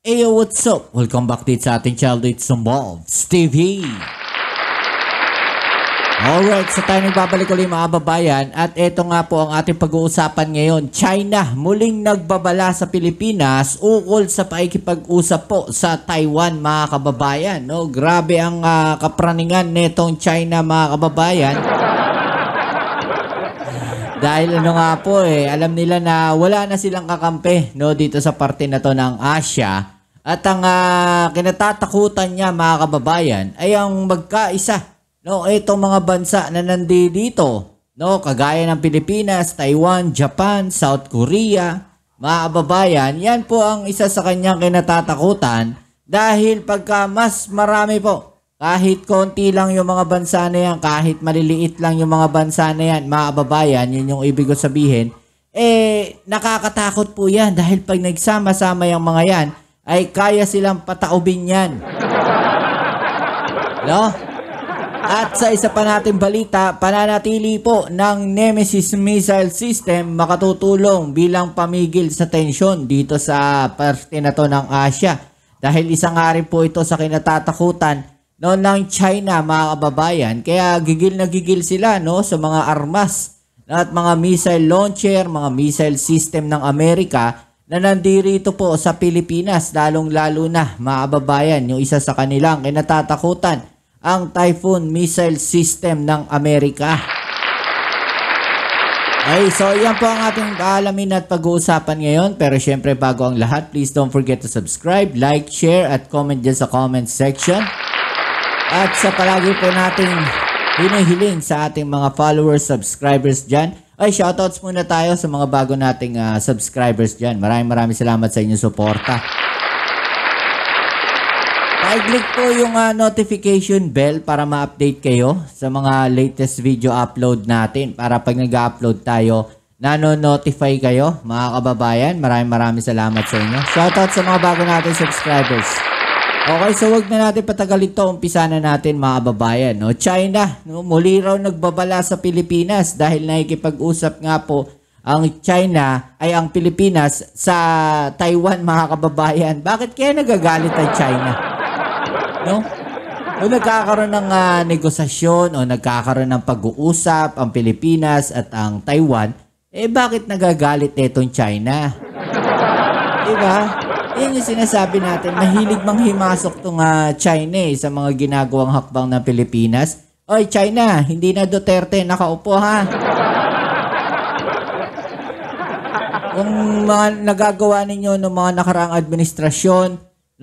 Ayo, what's up? Welcome back dito sa ating channel dito sa Mobs TV. Alright, so tayo nagbabalik ulit mga kababayan. At ito nga po ang ating pag-uusapan ngayon. China muling nagbabala sa Pilipinas ukol sa pakikipag-usap po sa Taiwan mga kababayan. No? Grabe ang kapraningan netong China mga kababayan. Dahil ano nga po alam nila na wala na silang kakampi no, dito sa parte na to ng Asia. At ang kinatatakutan niya mga kababayan ay ang magkaisa. No, itong mga bansa na nandito, no, kagaya ng Pilipinas, Taiwan, Japan, South Korea, mga kababayan, yan po ang isa sa kanyang kinatatakutan dahil pagka mas marami po. Kahit konti lang yung mga bansa na yan, kahit maliliit lang yung mga bansa na yan, mga kababayan, yun yung ibig ko sabihin, nakakatakot po yan dahil pag nagsama-sama yung mga yan, ay kaya silang pataubin yan. No? At sa isa pa nating balita, pananatili po ng Nemesis missile system makatutulong bilang pamigil sa tensyon dito sa parte na to ng Asia. Dahil isa nga rin po ito sa kinatatakutan no, ng China mga kababayan. Kaya gigil na gigil sila no, sa mga armas at mga missile launcher, mga missile system ng Amerika na nandirito po sa Pilipinas. Lalong-lalo na mga kababayan, yung isa sa kanilang kinatatakutan, ang Typhoon missile system ng Amerika. Okay, so yan po ang ating alamin at pag-uusapan ngayon. Pero syempre bago ang lahat, please don't forget to subscribe, like, share at comment dyan sa comment section. At sa palagi po nating hinihiling sa ating mga followers, subscribers dyan, ay shoutouts muna tayo sa mga bago nating subscribers dyan. Maraming salamat sa inyong suporta. I-click po yung notification bell para ma-update kayo sa mga latest video upload natin. Para pag nag-upload tayo, nano-notify kayo mga kababayan. Maraming salamat sa inyo. Shoutout sa mga bago natin subscribers. Okay, so wag na natin patagalin to. Umpisa na natin mga kababayan. No? China, no? Muli raw nagbabala sa Pilipinas dahil nakikipag-usap nga po ang China ay ang Pilipinas sa Taiwan mga kababayan. Bakit kaya nagagalit ang China? No? O nagkakaroon ng negosasyon o nagkakaroon ng pag-uusap ang Pilipinas at ang Taiwan, bakit nagagalit itong China? Diba? Yan yung sinasabi natin, mahilig manghimasok tong China sa mga ginagawang hakbang ng Pilipinas. Oy China, hindi na Duterte nakaupo ha. Kung mga nagagawa ninyo ng mga nakaraang administrasyon,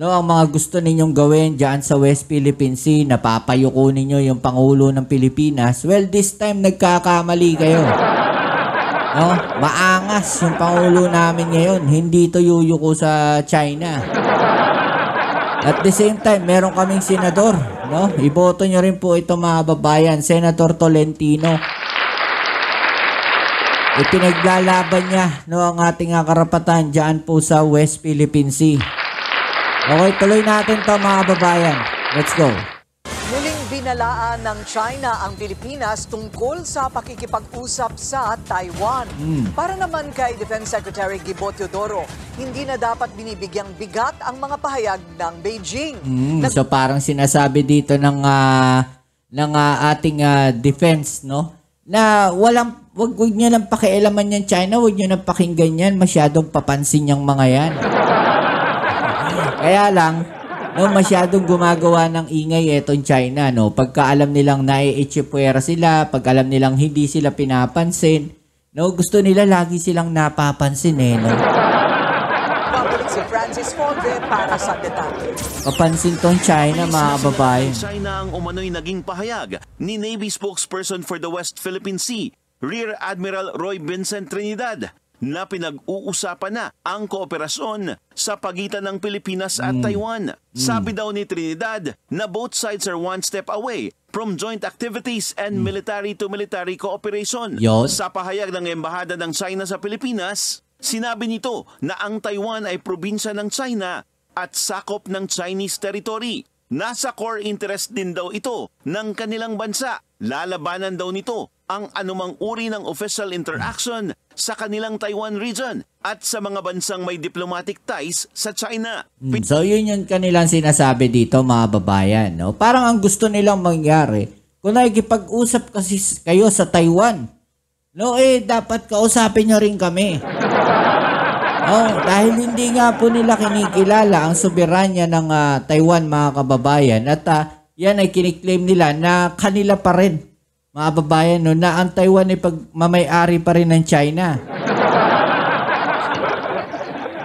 no, ang mga gusto ninyong gawin dyan sa West Philippine Sea, napapayuko ninyo yung Pangulo ng Pilipinas, well, this time nagkakamali kayo. No? Maangas yung Pangulo namin ngayon. Hindi ito yuyuko sa China. At the same time, meron kaming senador. No? Iboto nyo rin po ito mga babayan, Senator Tolentino. Ipinaglalaban niya no, ang ating karapatan dyan po sa West Philippine Sea. Okay, tuloy natin to mga babayan. Let's go. Muling binalaan ng China ang Pilipinas tungkol sa pakikipag-usap sa Taiwan. Para naman kay Defense Secretary Gibo Teodoro, hindi na dapat binibigyang bigat ang mga pahayag ng Beijing. So parang sinasabi dito ng ating defense, no? Na wag niyo nang pakialaman yan China, wag niyo nang pakinggan yan, masyadong papansin yung mga yan. Kaya lang, no, masyadong gumagawa ng ingay etong China, no? Pagka alam nilang naiitsipwera sila, pag alam nilang hindi sila pinapansin, no, gusto nila lagi silang napapansin no? Babalik si Francis Fondre para sa detalye. Papansin tong China, mga kababayan. China ang umano'y naging pahayag ni Navy spokesperson for the West Philippine Sea, Rear Admiral Roy Vincent Trinidad, na pinag-uusapan na ang kooperasyon sa pagitan ng Pilipinas at Taiwan. Sabi daw ni Trinidad na both sides are one step away from joint activities and military-to-military cooperation. Sa pahayag ng Embahada ng China sa Pilipinas, sinabi nito na ang Taiwan ay probinsya ng China at sakop ng Chinese territory. Nasa core interest din daw ito ng kanilang bansa. Lalabanan daw nito ang anumang uri ng official interaction sa kanilang Taiwan region at sa mga bansang may diplomatic ties sa China. So yun yung kanilang sinasabi dito mga babayan. No? Parang ang gusto nilang mangyari, kung nakikipag-usap kasi kayo sa Taiwan, no, dapat kausapin nyo rin kami. Dahil hindi nga po nila kinikilala ang soberanya ng Taiwan mga kababayan at yan ay kiniklaim nila na kanila pa rin mga babayan, no, na ang Taiwan ay pagmamay-ari pa rin ng China.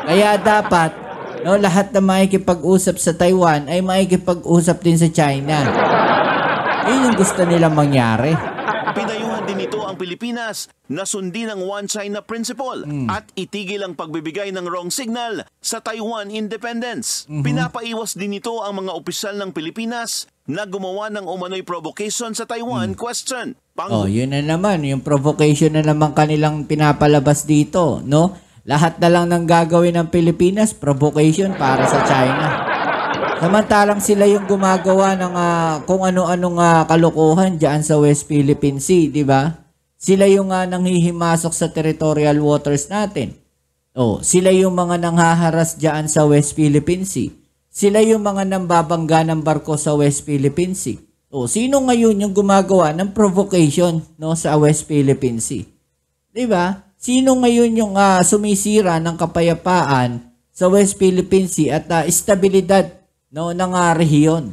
Kaya dapat, no, lahat na makikipag-usap sa Taiwan ay makikipag-usap din sa China. Yun yung gusto nilang mangyari. Pinayuhan din nito ang Pilipinas na sundin ang One China Principle at itigil ang pagbibigay ng wrong signal sa Taiwan independence. Pinapaiwas din nito ang mga opisyal ng Pilipinas na gumawa ng umano'y provocation sa Taiwan question. Yun na naman, yung provocation na naman kanilang pinapalabas dito, no? Lahat na lang ng gagawin ng Pilipinas, provocation para sa China. Samantalang sila yung gumagawa ng kung ano-anong kalokohan diyan sa West Philippine Sea, di ba? Sila yung nanghihimasok sa territorial waters natin. Sila yung mga nanghaharas diyan sa West Philippine Sea. Sila yung mga nambabangga ng barko sa West Philippine Sea. Sino ngayon yung gumagawa ng provocation, no, sa West Philippine Sea? 'Di ba? Sino ngayon yung sumisira ng kapayapaan sa West Philippine Sea at estabilidad, no, ng rehiyon?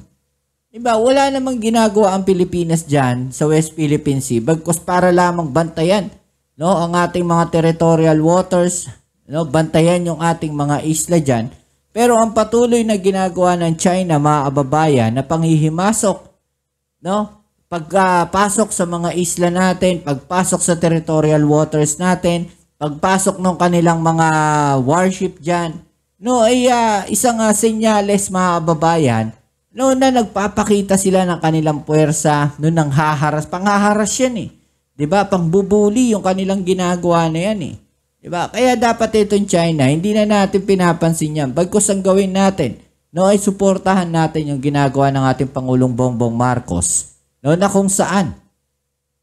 'Di ba? Wala namang ginagawa ang Pilipinas diyan sa West Philippine Sea bagkus para lamang bantayan, no, ang ating mga territorial waters, no, bantayan yung ating mga isla diyan. Pero ang patuloy na ginagawa ng China, mga kababayan, na panghihimasok, no, pagpasok sa mga isla natin, pagpasok sa territorial waters natin, pagpasok ng kanilang mga warship dyan, no, ay isang senyales, mga kababayan, no, na nagpapakita sila ng kanilang puwersa, no, ng panghaharas yan eh. 'Di ba? Pangbubuli yung kanilang ginagawa na yan eh. Diba? Kaya dapat itong China, hindi na natin pinapansin yan. Bagkus ang gawin natin, no, ay suportahan natin yung ginagawa ng ating Pangulong Bongbong Marcos, no, na kung saan,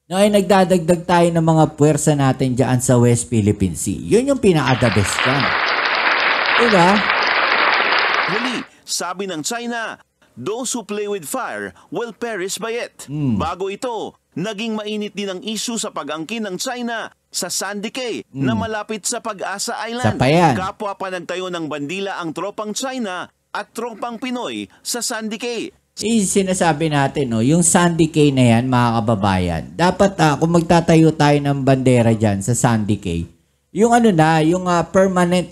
no, ay nagdadagdag tayo ng mga puwersa natin dyan sa West Philippine Sea. Yun yung pinaka-the best yan. Diba? Huli, sabi ng China, those who play with fire will perish by it. Bago ito, naging mainit din ang issue sa pag-angkin ng China sa Sandy Cay na malapit sa Pag-asa Island. Kapwa pa nagtayo ng bandila ang tropang China at tropang Pinoy sa Sandy Cay. Sinasabi natin, no, yung Sandy Cay na yan, mga kababayan, dapat kung magtatayo tayo ng bandera dyan sa Sandy Cay, yung yung permanent,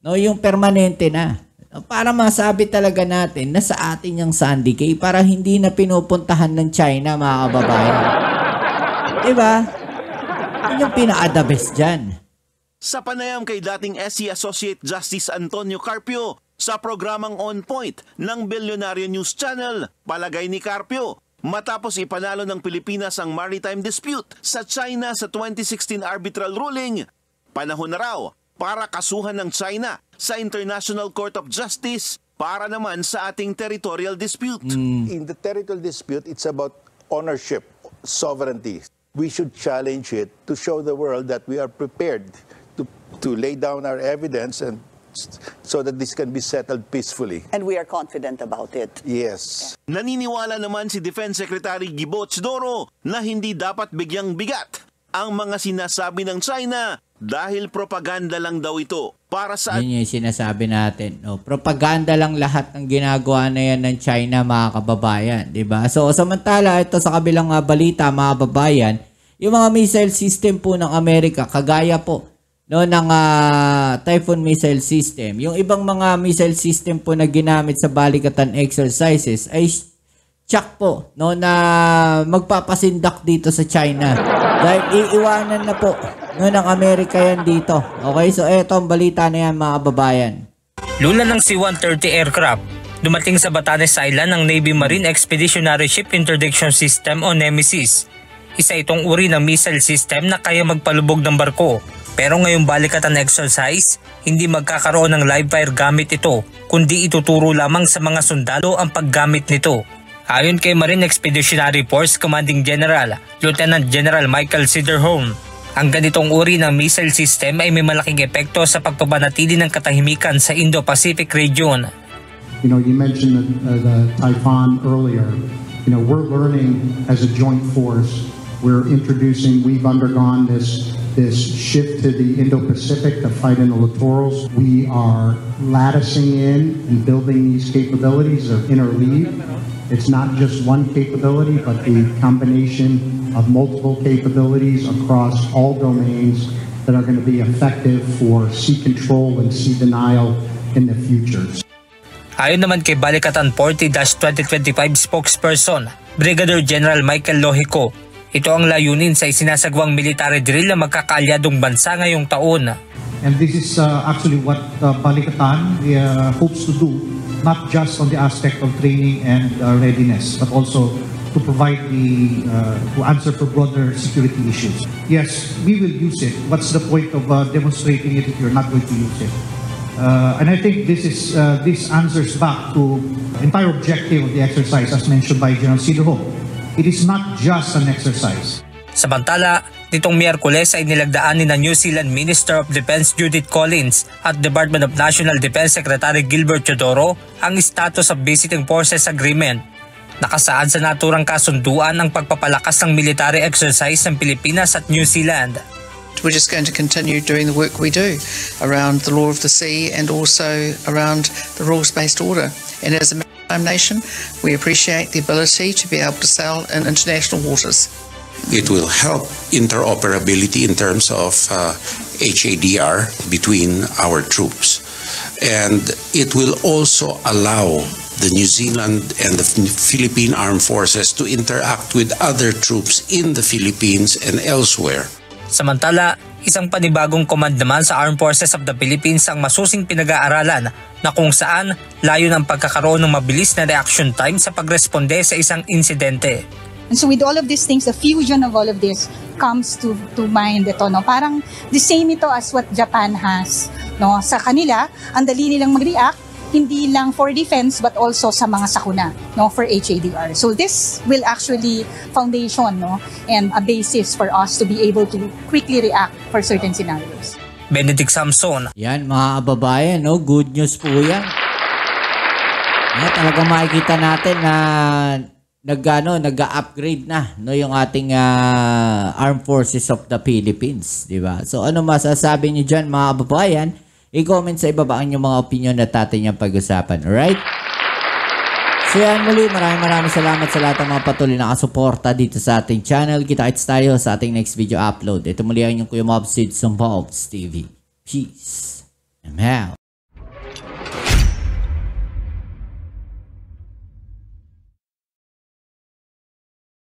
no, yung permanente na. Para masabi talaga natin na sa atin yung Sandy Cay para hindi na pinupuntahan ng China, mga kababayan. Diba? Yun yung pinaka-the best dyan. Sa panayam kay dating SC Associate Justice Antonio Carpio sa programang On Point ng Bilyonaryo News Channel, palagay ni Carpio, matapos ipanalo ng Pilipinas ang maritime dispute sa China sa 2016 arbitral ruling, panahon na raw para kasuhan ng China sa International Court of Justice para naman sa ating territorial dispute. In the territorial dispute, it's about ownership, sovereignty. We should challenge it to show the world that we are prepared to lay down our evidence and so that this can be settled peacefully. And we are confident about it. Yes. Naniniwala naman si Defense Secretary Gibo Teodoro na hindi dapat bigyang bigat ang mga sinasabi ng China dahil propaganda lang daw ito para sa... Yun yung sinasabi natin. No? Propaganda lang lahat ng ginagawa na yan ng China, mga kababayan. Diba? So, samantala, ito sa kabilang balita, mga kababayan, yung mga missile system po ng Amerika, kagaya po, no, ng Typhoon missile system. Yung ibang mga missile system po na ginamit sa balikatan exercises ay tsak po, no, na magpapasindak dito sa China. Dahil iiwanan na po, no, ng Amerika yan dito. Okay, so eto ang balita na yan, mga kababayan. Luna ng C-130 aircraft, dumating sa Batanes Island ang Navy Marine Expeditionary Ship Interdiction System o NEMESIS. Isa itong uri ng missile system na kaya magpalubog ng barko. Pero ngayong balikatan exercise, hindi magkakaroon ng live fire gamit ito, kundi ituturo lamang sa mga sundalo ang paggamit nito. Ayon kay Marine Expeditionary Force Commanding General Lieutenant General Michael Cederholm, Ang ganitong uri ng missile system ay may malaking epekto sa pagpapanatili ng katahimikan sa Indo-Pacific region. You know, you mentioned the Typhoon earlier. You know, we're learning as a joint force. We've undergone this shift to the Indo-Pacific to fight in the littorals. We are latticing in and building these capabilities of interleave. It's not just one capability, but the combination of multiple capabilities across all domains that are going to be effective for sea control and sea denial in the future. Ayon naman kay Balikatan 40-2025 spokesperson, Brigadier General Michael Lohico, ito ang layunin sa isinasagawang military drill na magkakaalyadong bansa ngayong taon. And this is actually what Balikatan hopes to do, not just on the aspect of training and readiness, but also to provide to answer for broader security issues. Yes, we will use it. What's the point of demonstrating it if you're not going to use it? And I think this answers back to the entire objective of the exercise as mentioned by General Silho. It is not just an exercise. Samantala, nitong Miyerkules ay nilagdaan ni na New Zealand Minister of Defense Judith Collins at Department of National Defense Secretary Gilbert Teodoro ang Status of Visiting Forces Agreement. Nakasaad sa naturang kasunduan ang pagpapalakas ng military exercise ng Pilipinas at New Zealand. We're just going to continue doing the work we do around the law of the sea and also around the rules-based order. And as a maritime nation, we appreciate the ability to be able to sail in international waters. It will help interoperability in terms of HADR between our troops. And it will also allow the New Zealand and the Philippine Armed Forces to interact with other troops in the Philippines and elsewhere. Samantala, isang panibagong command naman sa Armed Forces of the Philippines ang masusing pinag-aaralan na kung saan layo ng pagkakaroon ng mabilis na reaction time sa pagresponde sa isang insidente. And so with all of these things, the fusion of all of this comes to mind ito, no? Parang the same ito as what Japan has, no? Sa kanila, ang dali nilang mag-react, hindi lang for defense but also sa mga sakuna, no, for HADR. So this will actually foundation, no, and a basis for us to be able to quickly react for certain scenarios. Benedict Samson. Yan mga kababayan, no? Good news po yan. Talagang makikita natin na nag-upgrade na, no, yung ating Armed Forces of the Philippines, di ba? So ano masasabi niyo dyan mga kababayan? I-comment sa ibaba ang inyong mga opinion na natin yung pag-usapan. Alright? So yan muli, maraming salamat sa lahat ng mga patuloy na kasuporta dito sa ating channel. Kita-kits tayo sa ating next video upload. Ito muli ang inyong Kuya Mobs, Sid Mobs TV. Peace. I'm out.